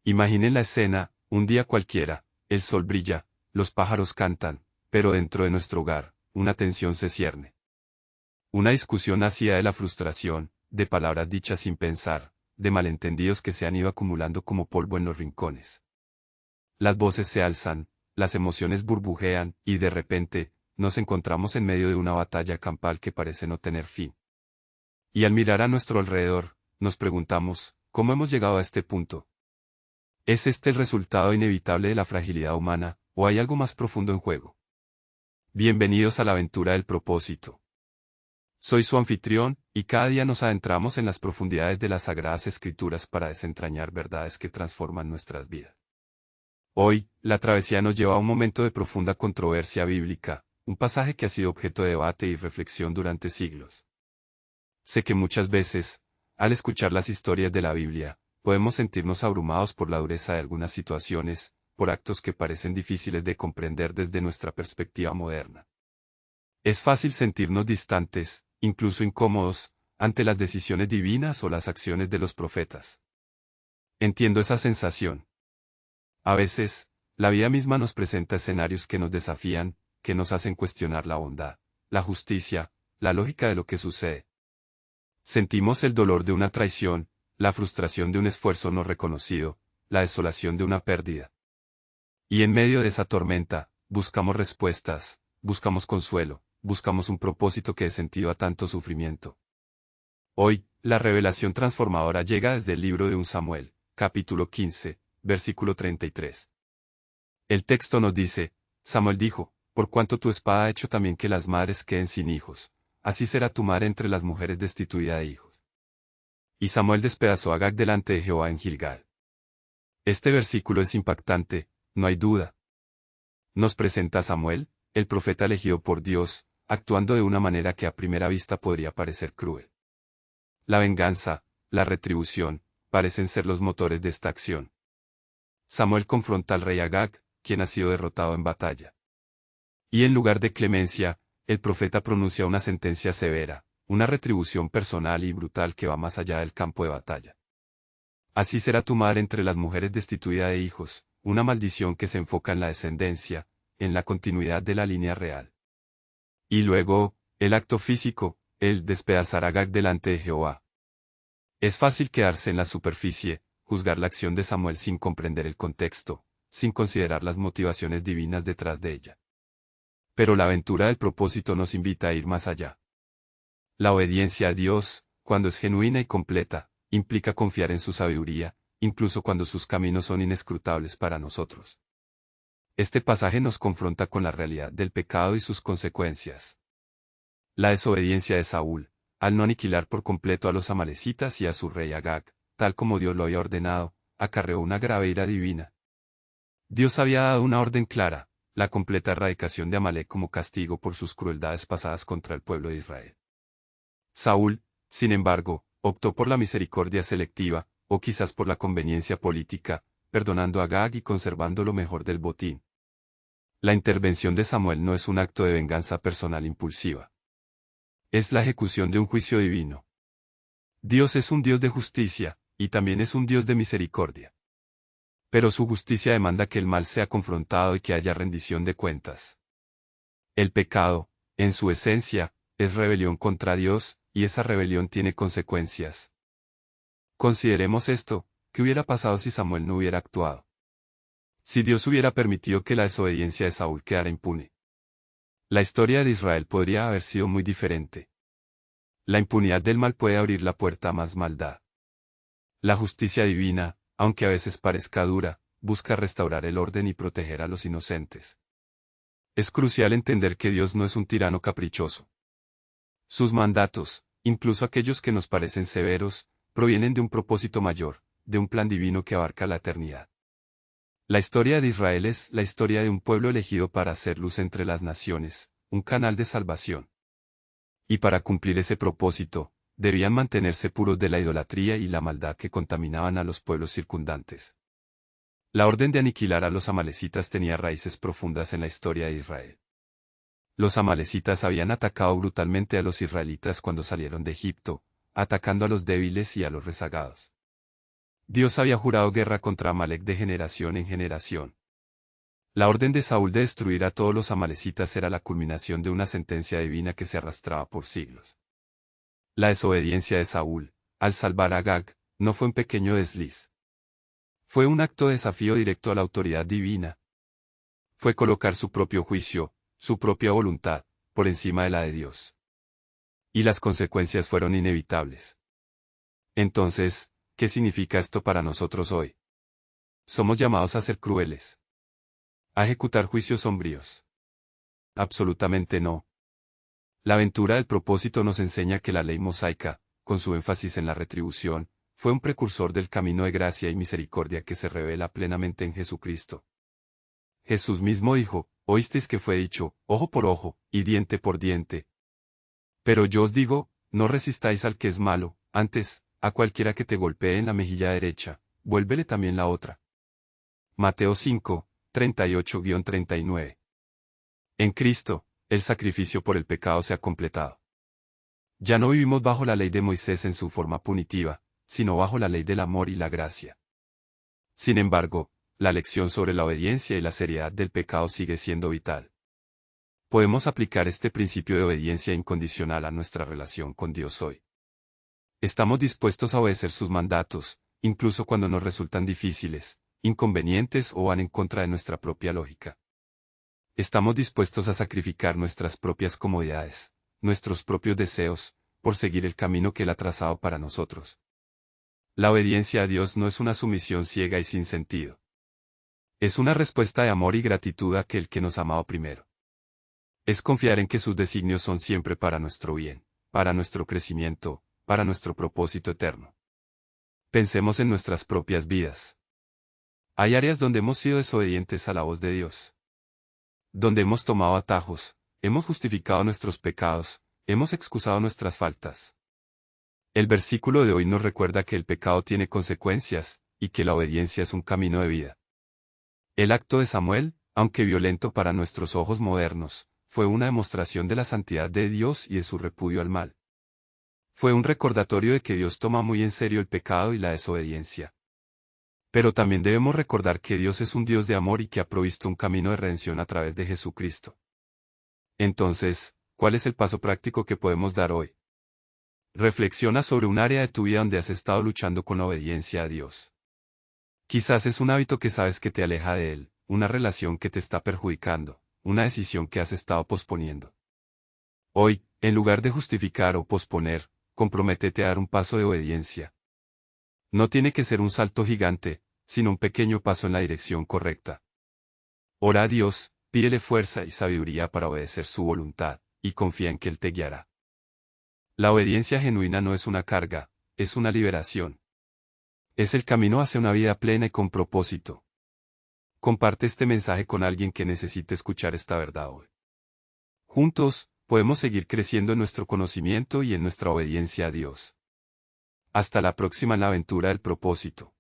Imaginen la escena, un día cualquiera, el sol brilla, los pájaros cantan, pero dentro de nuestro hogar, una tensión se cierne. Una discusión nacida de la frustración, de palabras dichas sin pensar, de malentendidos que se han ido acumulando como polvo en los rincones. Las voces se alzan, las emociones burbujean, y de repente, nos encontramos en medio de una batalla campal que parece no tener fin. Y al mirar a nuestro alrededor, nos preguntamos, ¿cómo hemos llegado a este punto? ¿Es este el resultado inevitable de la fragilidad humana, o hay algo más profundo en juego? Bienvenidos a la aventura del propósito. Soy su anfitrión, y cada día nos adentramos en las profundidades de las Sagradas Escrituras para desentrañar verdades que transforman nuestras vidas. Hoy, la travesía nos lleva a un momento de profunda controversia bíblica, un pasaje que ha sido objeto de debate y reflexión durante siglos. Sé que muchas veces, al escuchar las historias de la Biblia, podemos sentirnos abrumados por la dureza de algunas situaciones, por actos que parecen difíciles de comprender desde nuestra perspectiva moderna. Es fácil sentirnos distantes, incluso incómodos, ante las decisiones divinas o las acciones de los profetas. Entiendo esa sensación. A veces, la vida misma nos presenta escenarios que nos desafían, que nos hacen cuestionar la bondad, la justicia, la lógica de lo que sucede. Sentimos el dolor de una traición, la frustración de un esfuerzo no reconocido, la desolación de una pérdida. Y en medio de esa tormenta, buscamos respuestas, buscamos consuelo, buscamos un propósito que dé sentido a tanto sufrimiento. Hoy, la revelación transformadora llega desde el libro de 1 Samuel, capítulo 15, versículo 33. El texto nos dice, Samuel dijo, por cuanto tu espada ha hecho también que las madres queden sin hijos, así será tu madre entre las mujeres destituida de hijos. Y Samuel despedazó a Agag delante de Jehová en Gilgal. Este versículo es impactante, no hay duda. Nos presenta a Samuel, el profeta elegido por Dios, actuando de una manera que a primera vista podría parecer cruel. La venganza, la retribución, parecen ser los motores de esta acción. Samuel confronta al rey Agag, quien ha sido derrotado en batalla. Y en lugar de clemencia, el profeta pronuncia una sentencia severa, una retribución personal y brutal que va más allá del campo de batalla. Así será tu madre entre las mujeres destituida de hijos, una maldición que se enfoca en la descendencia, en la continuidad de la línea real. Y luego, el acto físico, el despedazar a Agag delante de Jehová. Es fácil quedarse en la superficie, juzgar la acción de Samuel sin comprender el contexto, sin considerar las motivaciones divinas detrás de ella. Pero la aventura del propósito nos invita a ir más allá. La obediencia a Dios, cuando es genuina y completa, implica confiar en su sabiduría, incluso cuando sus caminos son inescrutables para nosotros. Este pasaje nos confronta con la realidad del pecado y sus consecuencias. La desobediencia de Saúl, al no aniquilar por completo a los amalecitas y a su rey Agag, tal como Dios lo había ordenado, acarreó una grave ira divina. Dios había dado una orden clara, la completa erradicación de Amalec como castigo por sus crueldades pasadas contra el pueblo de Israel. Saúl, sin embargo, optó por la misericordia selectiva, o quizás por la conveniencia política, perdonando a Agag y conservando lo mejor del botín. La intervención de Samuel no es un acto de venganza personal impulsiva. Es la ejecución de un juicio divino. Dios es un Dios de justicia, y también es un Dios de misericordia. Pero su justicia demanda que el mal sea confrontado y que haya rendición de cuentas. El pecado, en su esencia, es rebelión contra Dios, y esa rebelión tiene consecuencias. Consideremos esto, ¿qué hubiera pasado si Samuel no hubiera actuado? Si Dios hubiera permitido que la desobediencia de Saúl quedara impune. La historia de Israel podría haber sido muy diferente. La impunidad del mal puede abrir la puerta a más maldad. La justicia divina, aunque a veces parezca dura, busca restaurar el orden y proteger a los inocentes. Es crucial entender que Dios no es un tirano caprichoso. Sus mandatos, incluso aquellos que nos parecen severos, provienen de un propósito mayor, de un plan divino que abarca la eternidad. La historia de Israel es la historia de un pueblo elegido para hacer luz entre las naciones, un canal de salvación. Y para cumplir ese propósito, debían mantenerse puros de la idolatría y la maldad que contaminaban a los pueblos circundantes. La orden de aniquilar a los amalecitas tenía raíces profundas en la historia de Israel. Los amalecitas habían atacado brutalmente a los israelitas cuando salieron de Egipto, atacando a los débiles y a los rezagados. Dios había jurado guerra contra Amalek de generación en generación. La orden de Saúl de destruir a todos los amalecitas era la culminación de una sentencia divina que se arrastraba por siglos. La desobediencia de Saúl, al salvar a Agag, no fue un pequeño desliz. Fue un acto de desafío directo a la autoridad divina. Fue colocar su propio juicio, su propia voluntad, por encima de la de Dios. Y las consecuencias fueron inevitables. Entonces, ¿qué significa esto para nosotros hoy? Somos llamados a ser crueles. ¿A ejecutar juicios sombríos? Absolutamente no. La aventura del propósito nos enseña que la ley mosaica, con su énfasis en la retribución, fue un precursor del camino de gracia y misericordia que se revela plenamente en Jesucristo. Jesús mismo dijo, oísteis que fue dicho, ojo por ojo, y diente por diente. Pero yo os digo, no resistáis al que es malo, antes, a cualquiera que te golpee en la mejilla derecha, vuélvele también la otra. Mateo 5, 38-39. En Cristo, el sacrificio por el pecado se ha completado. Ya no vivimos bajo la ley de Moisés en su forma punitiva, sino bajo la ley del amor y la gracia. Sin embargo, la lección sobre la obediencia y la seriedad del pecado sigue siendo vital. Podemos aplicar este principio de obediencia incondicional a nuestra relación con Dios hoy. Estamos dispuestos a obedecer sus mandatos, incluso cuando nos resultan difíciles, inconvenientes o van en contra de nuestra propia lógica. Estamos dispuestos a sacrificar nuestras propias comodidades, nuestros propios deseos, por seguir el camino que Él ha trazado para nosotros. La obediencia a Dios no es una sumisión ciega y sin sentido. Es una respuesta de amor y gratitud a aquel que nos ha amado primero. Es confiar en que sus designios son siempre para nuestro bien, para nuestro crecimiento, para nuestro propósito eterno. Pensemos en nuestras propias vidas. Hay áreas donde hemos sido desobedientes a la voz de Dios. Donde hemos tomado atajos, hemos justificado nuestros pecados, hemos excusado nuestras faltas. El versículo de hoy nos recuerda que el pecado tiene consecuencias, y que la obediencia es un camino de vida. El acto de Samuel, aunque violento para nuestros ojos modernos, fue una demostración de la santidad de Dios y de su repudio al mal. Fue un recordatorio de que Dios toma muy en serio el pecado y la desobediencia. Pero también debemos recordar que Dios es un Dios de amor y que ha provisto un camino de redención a través de Jesucristo. Entonces, ¿cuál es el paso práctico que podemos dar hoy? Reflexiona sobre un área de tu vida donde has estado luchando con la obediencia a Dios. Quizás es un hábito que sabes que te aleja de Él, una relación que te está perjudicando, una decisión que has estado posponiendo. Hoy, en lugar de justificar o posponer, comprométete a dar un paso de obediencia. No tiene que ser un salto gigante, sino un pequeño paso en la dirección correcta. Ora a Dios, pídele fuerza y sabiduría para obedecer su voluntad, y confía en que Él te guiará. La obediencia genuina no es una carga, es una liberación. Es el camino hacia una vida plena y con propósito. Comparte este mensaje con alguien que necesite escuchar esta verdad hoy. Juntos, podemos seguir creciendo en nuestro conocimiento y en nuestra obediencia a Dios. Hasta la próxima en la aventura del propósito.